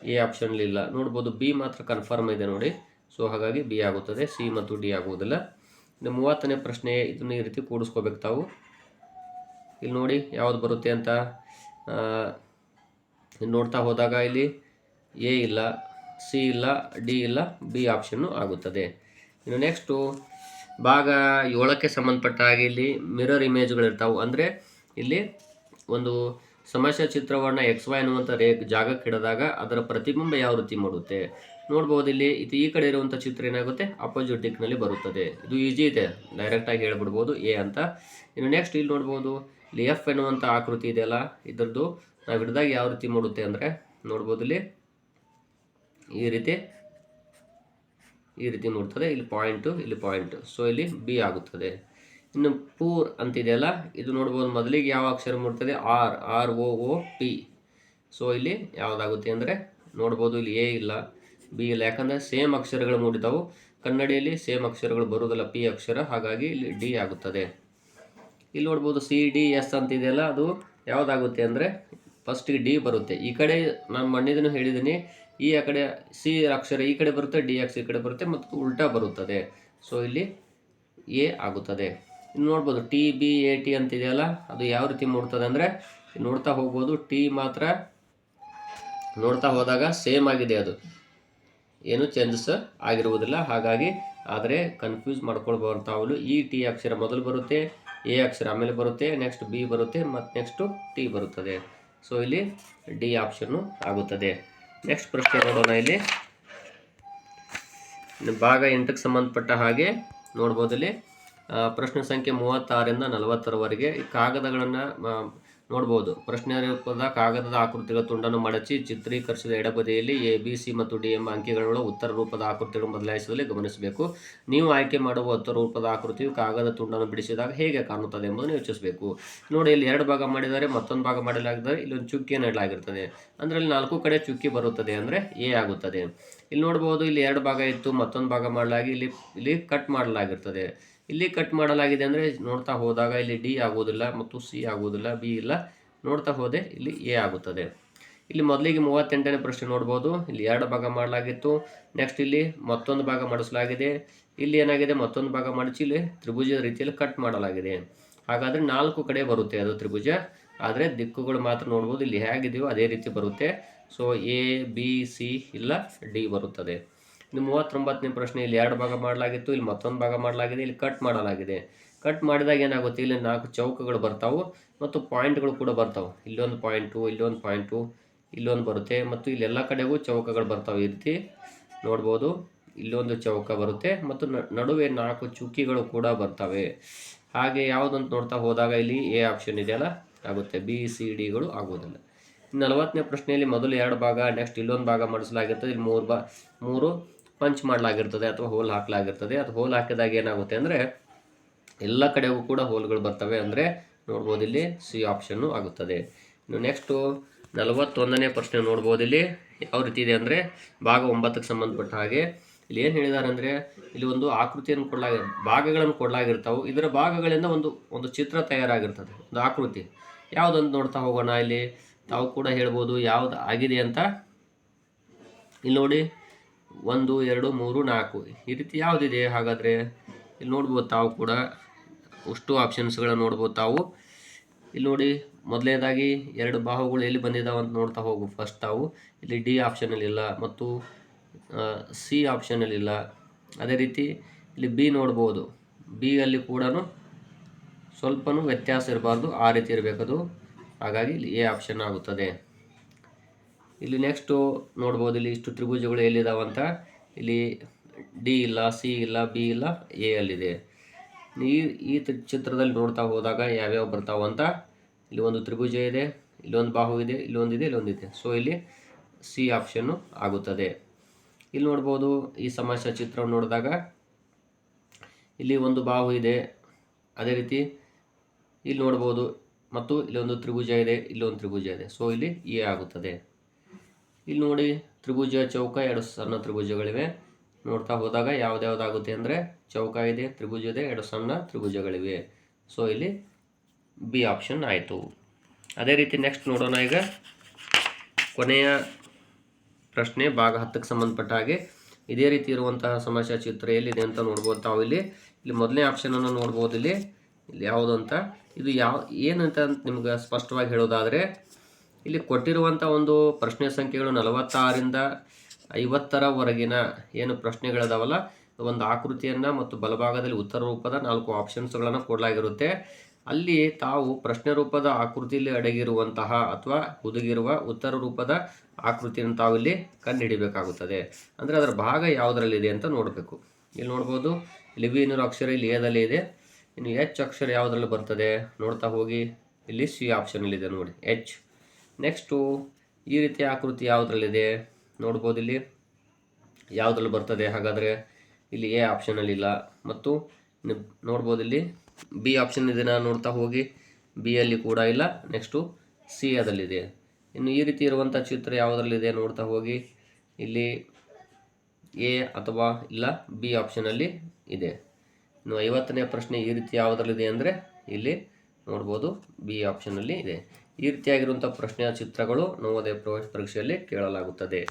ಎ ಆಪ್ಷನ್ ಇಲ್ಲ, ನೋಡ್ಬೋದು. ಬಿ ಮಾತ್ರ ಕನ್ಫರ್ಮ್ ಇದೆ ನೋಡಿ. ಸೊ ಹಾಗಾಗಿ ಬಿ ಆಗುತ್ತದೆ, ಸಿ ಮತ್ತು ಡಿ ಆಗುವುದಿಲ್ಲ. ಇನ್ನು 30ನೇ ಪ್ರಶ್ನೆ, ಇದನ್ನು ಈ ರೀತಿ ಕೂಡಿಸ್ಕೋಬೇಕು ತಾವು. ಇಲ್ಲಿ ನೋಡಿ ಯಾವ್ದು ಬರುತ್ತೆ ಅಂತ ನೋಡ್ತಾ ಹೋದಾಗ ಇಲ್ಲಿ ಎ ಇಲ್ಲ, ಸಿ ಇಲ್ಲ, ಡಿ ಇಲ್ಲ, ಬಿ ಆಪ್ಷನ್ನು ಆಗುತ್ತದೆ. ಇನ್ನು ನೆಕ್ಸ್ಟು ಭಾಗ 7ಕ್ಕೆ ಸಂಬಂಧಪಟ್ಟ ಹಾಗೆ ಇಲ್ಲಿ ಮಿರರ್ ಇಮೇಜ್ಗಳಿರ್ತಾವೆ. ಅಂದರೆ ಇಲ್ಲಿ ಒಂದು ಸಮಸ್ಯೆ ಚಿತ್ರವನ್ನು XY ಅನ್ನುವಂಥ ಜಾಗಕ್ಕೆ ಹಿಡಿದಾಗ ಅದರ ಪ್ರತಿಬಿಂಬ ಯಾವ ರೀತಿ ಮಾಡುತ್ತೆ ನೋಡ್ಬೋದು. ಇಲ್ಲಿ ಇದು ಈ ಕಡೆ ಇರುವಂಥ ಚಿತ್ರ ಏನಾಗುತ್ತೆ, ಅಪೋಸಿಟ್ ದಿಕ್ಕಿನಲ್ಲಿ ಬರುತ್ತದೆ. ಇದು ಈಜಿ ಇದೆ, ಡೈರೆಕ್ಟಾಗಿ ಹೇಳ್ಬಿಡ್ಬೋದು ಎ ಅಂತ. ಇನ್ನು ನೆಕ್ಸ್ಟ್ ಇಲ್ಲಿ ನೋಡ್ಬೋದು, ಇಲ್ಲಿ ಎಫ್ ಎನ್ನುವಂಥ ಆಕೃತಿ ಇದೆಯಲ್ಲ, ಇದರದ್ದು ನಾವು ಹಿಡಿದಾಗ ಯಾವ ರೀತಿ ಮಾಡುತ್ತೆ ಅಂದರೆ ನೋಡ್ಬೋದು. ಇಲ್ಲಿ ಈ ರೀತಿ ನೋಡ್ತದೆ. ಇಲ್ಲಿ ಪಾಯಿಂಟು, ಇಲ್ಲಿ ಪಾಯಿಂಟು. ಸೊ ಇಲ್ಲಿ ಬಿ ಆಗುತ್ತದೆ. ಇನ್ನು ಪೂರ್ ಅಂತಿದೆಯಲ್ಲ, ಇದು ನೋಡ್ಬೋದು. ಮೊದಲಿಗೆ ಯಾವ ಅಕ್ಷರ ಮೂಡ್ತದೆ, ROOP. ಸೊ ಇಲ್ಲಿ ಯಾವುದಾಗುತ್ತೆ ಅಂದರೆ ನೋಡ್ಬೋದು, ಇಲ್ಲಿ ಎ ಇಲ್ಲ, ಬಿ ಇಲ್ಲ. ಯಾಕಂದರೆ ಸೇಮ್ ಅಕ್ಷರಗಳು ಮೂಡಿತಾವು. ಕನ್ನಡಿಯಲ್ಲಿ ಸೇಮ್ ಅಕ್ಷರಗಳು ಬರುವುದಿಲ್ಲ, ಪಿ ಅಕ್ಷರ. ಹಾಗಾಗಿ ಇಲ್ಲಿ ಡಿ ಆಗುತ್ತದೆ. ಇಲ್ಲಿ ನೋಡ್ಬೋದು CDS ಅಂತಿದೆಯಲ್ಲ, ಅದು ಯಾವುದಾಗುತ್ತೆ ಅಂದರೆ ಫಸ್ಟಿಗೆ ಡಿ ಬರುತ್ತೆ. ಈ ಕಡೆ ನಾನು ಮಣ್ಣಿದನ್ನು ಹೇಳಿದ್ದೀನಿ, ಈ ಆ ಕಡೆ ಸಿ ಅಕ್ಷರ ಈ ಕಡೆ ಬರುತ್ತೆ, ಡಿ ಅಕ್ಷರ ಈ ಕಡೆ ಬರುತ್ತೆ, ಮತ್ತು ಉಲ್ಟಾ ಬರುತ್ತದೆ. ಸೊ ಇಲ್ಲಿ ಎ ಆಗುತ್ತದೆ. ಇನ್ನು ನೋಡ್ಬೋದು TBAT ಅಂತಿದೆಯಲ್ಲ, ಅದು ಯಾವ ರೀತಿ ಮೂಡ್ತದೆ ಅಂದರೆ ನೋಡ್ತಾ ಹೋಗ್ಬೋದು. ಟಿ ಮಾತ್ರ ನೋಡ್ತಾ ಹೋದಾಗ ಸೇಮ್ ಆಗಿದೆ, ಅದು ಏನು ಚೇಂಜಸ್ ಆಗಿರುವುದಿಲ್ಲ. ಹಾಗಾಗಿ ಆದರೆ ಕನ್ಫ್ಯೂಸ್ ಮಾಡ್ಕೊಳ್ಬಾರ್ದು ತಾವು. ಈ ಟಿ ಅಕ್ಷರ ಮೊದಲು ಬರುತ್ತೆ, ಎ ಅಕ್ಷರ ಆಮೇಲೆ ಬರುತ್ತೆ, ನೆಕ್ಸ್ಟ್ ಬಿ ಬರುತ್ತೆ, ಮತ್ತು ನೆಕ್ಸ್ಟು ಟಿ ಬರುತ್ತದೆ. ಸೊ ಇಲ್ಲಿ ಡಿ ಆಪ್ಷನ್ನು ಆಗುತ್ತದೆ. ನೆಕ್ಸ್ಟ್ ಪ್ರಶ್ನೆ ನೋಡೋಣ. ಇಲ್ಲಿ ಭಾಗ 8ಕ್ಕೆ ಸಂಬಂಧಪಟ್ಟ ಹಾಗೆ ನೋಡ್ಬೋದು. ಇಲ್ಲಿ ಪ್ರಶ್ನೆ ಸಂಖ್ಯೆ 36ರಿಂದ 40ರವರೆಗೆ ಈ ಕಾಗದಗಳನ್ನು ನೋಡ್ಬೋದು. ಪ್ರಶ್ನೆ ರೂಪದ ಕಾಗದದ ಆಕೃತಿಗಳ ತುಂಡನ್ನು ಮಡಚಿ ಚಿತ್ರೀಕರಿಸಿದ ಎಡಬದಿಯಲ್ಲಿ ABC ಮತ್ತು D ಎಂಬ ಅಂಕಿಗಳ ಉತ್ತರ ರೂಪದ ಆಕೃತಿಗಳನ್ನು ಬದಲಾಯಿಸುವಲ್ಲಿ ಗಮನಿಸಬೇಕು. ನೀವು ಆಯ್ಕೆ ಮಾಡುವ ಉತ್ತರ ರೂಪದ ಆಕೃತಿಯು ಕಾಗದ ತುಂಡನ್ನು ಬಿಡಿಸಿದಾಗ ಹೇಗೆ ಕಾಣುತ್ತದೆ ಎಂಬುದನ್ನು ಯೋಚಿಸಬೇಕು. ನೋಡಿ, ಇಲ್ಲಿ 2 ಭಾಗ ಮಾಡಿದರೆ, ಮತ್ತೊಂದು ಭಾಗ ಮಾಡಲಾಗಿದ್ದರೆ ಇಲ್ಲಿ ಒಂದು ಚುಕ್ಕಿ ನೀಡಲಾಗಿರ್ತದೆ. ಅಂದರೆ ಇಲ್ಲಿ 4 ಕಡೆ ಚುಕ್ಕಿ ಬರುತ್ತದೆ, ಅಂದರೆ ಎ ಆಗುತ್ತದೆ. ಇಲ್ಲಿ ನೋಡ್ಬೋದು, ಇಲ್ಲಿ 2 ಭಾಗ ಇತ್ತು, ಮತ್ತೊಂದು ಭಾಗ ಮಾಡಲಾಗಿ ಇಲ್ಲಿ ಕಟ್ ಮಾಡಲಾಗಿರ್ತದೆ. ಇಲ್ಲಿ ಕಟ್ ಮಾಡಲಾಗಿದೆ ಅಂದರೆ ನೋಡ್ತಾ ಹೋದಾಗ ಇಲ್ಲಿ ಡಿ ಆಗುವುದಿಲ್ಲ, ಮತ್ತು ಸಿ ಆಗುವುದಿಲ್ಲ, ಬಿ ಇಲ್ಲ. ನೋಡ್ತಾ ಹೋದೆ ಇಲ್ಲಿ ಎ ಆಗುತ್ತದೆ. ಇಲ್ಲಿ ಮೊದಲಿಗೆ 38ನೇ ಪ್ರಶ್ನೆ ನೋಡ್ಬೋದು. ಇಲ್ಲಿ 2 ಭಾಗ ಮಾಡಲಾಗಿತ್ತು, ನೆಕ್ಸ್ಟ್ ಇಲ್ಲಿ ಮತ್ತೊಂದು ಭಾಗ ಮಾಡಿಸಲಾಗಿದೆ. ಇಲ್ಲಿ ಏನಾಗಿದೆ, ಮತ್ತೊಂದು ಭಾಗ ಮಾಡಿಸಿ ಇಲ್ಲಿ ತ್ರಿಭುಜದ ರೀತಿಯಲ್ಲಿ ಕಟ್ ಮಾಡಲಾಗಿದೆ. ಹಾಗಾದರೆ 4 ಕಡೆ ಬರುತ್ತೆ ಅದು ತ್ರಿಭುಜ. ಆದರೆ ದಿಕ್ಕುಗಳು ಮಾತ್ರ ನೋಡ್ಬೋದು, ಇಲ್ಲಿ ಹೇಗಿದೆಯೋ ಅದೇ ರೀತಿ ಬರುತ್ತೆ. ಸೊ ಎ, ಬಿ, ಸಿ ಇಲ್ಲ, ಡಿ ಬರುತ್ತದೆ. ಇನ್ನು 39ನೇ ಪ್ರಶ್ನೆ, ಇಲ್ಲಿ 2 ಭಾಗ ಮಾಡಲಾಗಿತ್ತು, ಇಲ್ಲಿ ಮತ್ತೊಂದು ಭಾಗ ಮಾಡಲಾಗಿದೆ, ಇಲ್ಲಿ ಕಟ್ ಮಾಡಲಾಗಿದೆ. ಕಟ್ ಮಾಡಿದಾಗ ಏನಾಗುತ್ತೆ, ಇಲ್ಲಿ 4 ಚೌಕಗಳು ಬರ್ತಾವೆ ಮತ್ತು ಪಾಯಿಂಟ್ಗಳು ಕೂಡ ಬರ್ತಾವೆ. ಇಲ್ಲೊಂದು ಪಾಯಿಂಟು, ಇಲ್ಲೊಂದು ಪಾಯಿಂಟು, ಇಲ್ಲೊಂದು ಬರುತ್ತೆ, ಮತ್ತು ಇಲ್ಲೆಲ್ಲ ಕಡೆಗೂ ಚೌಕಗಳು ಬರ್ತಾವೆ. ಈ ರೀತಿ ನೋಡ್ಬೋದು, ಇಲ್ಲೊಂದು ಚೌಕ ಬರುತ್ತೆ ಮತ್ತು ನಡುವೆ 4 ಚುಕ್ಕಿಗಳು ಕೂಡ ಬರ್ತವೆ. ಹಾಗೆ ಯಾವುದಂತ ನೋಡ್ತಾ ಹೋದಾಗ ಇಲ್ಲಿ ಎ ಆಪ್ಷನ್ ಇದೆಯಲ್ಲ ಆಗುತ್ತೆ, ಬಿ, ಸಿ, ಡಿಗಳು ಆಗೋದಿಲ್ಲ. 40ನೇ ಪ್ರಶ್ನೆಯಲ್ಲಿ ಮೊದಲು 2 ಭಾಗ, ನೆಕ್ಸ್ಟ್ ಇಲ್ಲೊಂದು ಭಾಗ ಮಾಡಿಸಲಾಗಿರ್ತದೆ. ಇಲ್ಲಿ 3 ಪಂಚ್ ಮಾಡಲಾಗಿರ್ತದೆ ಅಥವಾ ಹೋಲ್ ಹಾಕಲಾಗಿರ್ತದೆ. ಅದು ಹೋಲ್ ಹಾಕಿದಾಗ ಏನಾಗುತ್ತೆ ಅಂದರೆ ಎಲ್ಲ ಕಡೆಗೂ ಕೂಡ ಹೋಲ್ಗಳು ಬರ್ತವೆ. ಅಂದರೆ ನೋಡ್ಬೋದು ಇಲ್ಲಿ ಸಿ ಆಪ್ಷನ್ನು ಆಗುತ್ತದೆ. ಇನ್ನು ನೆಕ್ಸ್ಟು 41ನೇ ಪ್ರಶ್ನೆ ನೋಡ್ಬೋದು. ಇಲ್ಲಿ ಯಾವ ರೀತಿ ಇದೆ ಅಂದರೆ ಭಾಗ 9ಕ್ಕೆ ಸಂಬಂಧಪಟ್ಟ ಹಾಗೆ ಇಲ್ಲಿ ಏನು ಹೇಳಿದ್ದಾರೆ ಅಂದರೆ ಇಲ್ಲಿ ಒಂದು ಆಕೃತಿಯನ್ನು ಭಾಗಗಳನ್ನು ಕೊಡಲಾಗಿರ್ತಾವೆ. ಇದರ ಭಾಗಗಳಿಂದ ಒಂದು ಚಿತ್ರ ತಯಾರಾಗಿರ್ತದೆ, ಒಂದು ಆಕೃತಿ ಯಾವುದಂತ ನೋಡ್ತಾ ಹೋಗೋಣ. ಇಲ್ಲಿ ತಾವು ಕೂಡ ಹೇಳ್ಬೋದು ಯಾವ್ದು ಆಗಿದೆ ಅಂತ. ಇಲ್ಲಿ ನೋಡಿ 1 2 3 4 ಈ ರೀತಿ ಯಾವುದಿದೆ. ಹಾಗಾದರೆ ಇಲ್ಲಿ ನೋಡ್ಬೋದು ತಾವು ಕೂಡ ಅಷ್ಟು ಆಪ್ಷನ್ಸ್ಗಳನ್ನು ನೋಡ್ಬೋದು ತಾವು. ಇಲ್ಲಿ ನೋಡಿ ಮೊದಲನೇದಾಗಿ 2 ಬಾಹುಗಳು ಎಲ್ಲಿ ಬಂದಿದ್ದಾವೆ ಅಂತ ನೋಡ್ತಾ ಹೋಗು ಫಸ್ಟ್ ತಾವು. ಇಲ್ಲಿ ಡಿ ಆಪ್ಷನಲ್ಲಿಲ್ಲ ಮತ್ತು ಸಿ ಆಪ್ಷನಲ್ಲಿಲ್ಲ. ಅದೇ ರೀತಿ ಇಲ್ಲಿ ಬಿ ನೋಡ್ಬೋದು. ಬಿ ಅಲ್ಲಿ ಕೂಡ ಸ್ವಲ್ಪನೂ ವ್ಯತ್ಯಾಸ ಇರಬಾರ್ದು, ಆ ರೀತಿ ಇರಬೇಕದು. ಹಾಗಾಗಿ ಇಲ್ಲಿ ಎ ಆಪ್ಷನ್ ಆಗುತ್ತದೆ. ಇಲ್ಲಿ ನೆಕ್ಸ್ಟು ನೋಡ್ಬೋದು ಇಲ್ಲಿ ಇಷ್ಟು ತ್ರಿಭುಜಗಳು ಎಲ್ಲಿದ್ದಾವಂತ. ಇಲ್ಲಿ ಡಿ ಇಲ್ಲ, ಸಿ ಇಲ್ಲ, ಬಿ ಇಲ್ಲ, ಎ ಅಲ್ಲಿದೆ. ಈ ಚಿತ್ರದಲ್ಲಿ ನೋಡ್ತಾ ಹೋದಾಗ ಯಾವ್ಯಾವ ಬರ್ತಾವಂತ. ಇಲ್ಲಿ ಒಂದು ತ್ರಿಭುಜ ಇದೆ, ಇಲ್ಲೊಂದು ಬಾಹು ಇದೆ, ಇಲ್ಲೊಂದಿದೆ, ಇಲ್ಲೊಂದಿದೆ. ಸೊ ಇಲ್ಲಿ ಸಿ ಆಪ್ಷನ್ನು ಆಗುತ್ತದೆ. ಇಲ್ಲಿ ನೋಡ್ಬೋದು ಈ ಸಮಸ್ಯೆ ಚಿತ್ರವನ್ನು ನೋಡಿದಾಗ ಇಲ್ಲಿ ಒಂದು ಬಾಹು ಇದೆ, ಅದೇ ರೀತಿ ಇಲ್ಲಿ ನೋಡ್ಬೋದು ಮತ್ತು ಇಲ್ಲೊಂದು ತ್ರಿಭುಜ ಇದೆ, ಇಲ್ಲೊಂದು ತ್ರಿಭುಜ ಇದೆ. ಸೊ ಇಲ್ಲಿ ಎ ಆಗುತ್ತದೆ. ಇಲ್ಲಿ ನೋಡಿ ತ್ರಿಭುಜ, ಚೌಕ, 2 ಸಣ್ಣ ತ್ರಿಭುಜಗಳಿವೆ. ನೋಡ್ತಾ ಹೋದಾಗ ಯಾವುದ್ಯಾವುದಾಗುತ್ತೆ ಅಂದರೆ ಚೌಕ ಇದೆ, ತ್ರಿಭುಜ ಇದೆ, 2 ಸಣ್ಣ ತ್ರಿಭುಜಗಳಿವೆ. ಸೊ ಇಲ್ಲಿ ಬಿ ಆಪ್ಷನ್ ಆಯಿತು. ಅದೇ ರೀತಿ ನೆಕ್ಸ್ಟ್ ನೋಡೋಣ. ಈಗ ಕೊನೆಯ ಪ್ರಶ್ನೆ ಭಾಗ 10ಕ್ಕೆ ಸಂಬಂಧಪಟ್ಟ ಹಾಗೆ ಇದೇ ರೀತಿ ಇರುವಂತಹ ಸಮಸ್ಯೆ ಚಿತ್ರ ಎಲ್ಲಿದೆ ಅಂತ ನೋಡ್ಬೋದು ತಾವು. ಇಲ್ಲಿ ಮೊದಲನೇ ಆಪ್ಷನನ್ನು ನೋಡ್ಬೋದು. ಇಲ್ಲಿ ಯಾವುದು ಅಂತ, ಇದು ಏನಂತ ನಿಮ್ಗೆ ಸ್ಪಷ್ಟವಾಗಿ ಹೇಳೋದಾದರೆ ಇಲ್ಲಿ ಕೊಟ್ಟಿರುವಂಥ ಒಂದು ಪ್ರಶ್ನೆ ಸಂಖ್ಯೆಗಳು 46ರಿಂದ 50ರವರೆಗಿನ ಏನು ಪ್ರಶ್ನೆಗಳಿದಾವಲ್ಲ, ಒಂದು ಆಕೃತಿಯನ್ನು ಮತ್ತು ಬಲಭಾಗದಲ್ಲಿ ಉತ್ತರ ರೂಪದ 4 ಆಪ್ಷನ್ಸ್ಗಳನ್ನು ಕೊಡಲಾಗಿರುತ್ತೆ. ಅಲ್ಲಿ ತಾವು ಪ್ರಶ್ನೆ ರೂಪದ ಆಕೃತಿಯಲ್ಲಿ ಅಡಗಿರುವಂತಹ ಅಥವಾ ಹುದುಗಿರುವ ಉತ್ತರ ರೂಪದ ಆಕೃತಿಯನ್ನು ತಾವು ಇಲ್ಲಿ ಕಂಡುಹಿಡಿಬೇಕಾಗುತ್ತದೆ. ಅಂದರೆ ಅದರ ಭಾಗ ಯಾವುದರಲ್ಲಿದೆ ಅಂತ ನೋಡಬೇಕು. ಇಲ್ಲಿ ನೋಡ್ಬೋದು ಇಲ್ಲಿ ವಿ ಅನ್ನೋ ಅಕ್ಷರ ಇಲ್ಲಿ ಎದಲ್ಲಿ ಇದೆ. ಇನ್ನು ಎಚ್ ಅಕ್ಷರ ಯಾವುದರಲ್ಲಿ ಬರ್ತದೆ ನೋಡ್ತಾ ಹೋಗಿ. ಇಲ್ಲಿ ಸಿ ಆಪ್ಷನಲ್ಲಿದೆ ನೋಡಿ, ಎಚ್. ನೆಕ್ಸ್ಟು ಈ ರೀತಿಯ ಆಕೃತಿ ಯಾವುದರಲ್ಲಿದೆ ನೋಡ್ಬೋದು. ಇಲ್ಲಿ ಯಾವುದ್ರಲ್ಲಿ ಬರ್ತದೆ. ಹಾಗಾದರೆ ಇಲ್ಲಿ ಎ ಆಪ್ಷನಲ್ಲಿಲ್ಲ ಮತ್ತು ನೋಡ್ಬೋದು ಇಲ್ಲಿ ಬಿ ಆಪ್ಷನ್ ಇದೆ. ನೋಡ್ತಾ ಹೋಗಿ ಬಿ ಅಲ್ಲಿ ಕೂಡ ಇಲ್ಲ. ನೆಕ್ಸ್ಟು ಸಿ ಅದಲ್ಲಿದೆ. ಇನ್ನು ಈ ರೀತಿ ಇರುವಂಥ ಚಿತ್ರ ಯಾವುದರಲ್ಲಿದೆ ನೋಡ್ತಾ ಹೋಗಿ. ಇಲ್ಲಿ ಎ ಅಥವಾ ಇಲ್ಲ ಬಿ ಆಪ್ಷನಲ್ಲಿ ಇದೆ. ಇನ್ನು 50ನೇ ಪ್ರಶ್ನೆ ಈ ರೀತಿ ಯಾವುದರಲ್ಲಿದೆ ಅಂದರೆ ಇಲ್ಲಿ ನೋಡ್ಬೋದು ಬಿ ಆಪ್ಷನಲ್ಲಿ ಇದೆ. ಈ ರೀತಿಯಾಗಿರುವಂಥ ಪ್ರಶ್ನೆಯ ಚಿತ್ರಗಳು ನವೋದಯ ಪ್ರವೇಶ ಪರೀಕ್ಷೆಯಲ್ಲಿ ಕೇಳಲಾಗುತ್ತದೆ.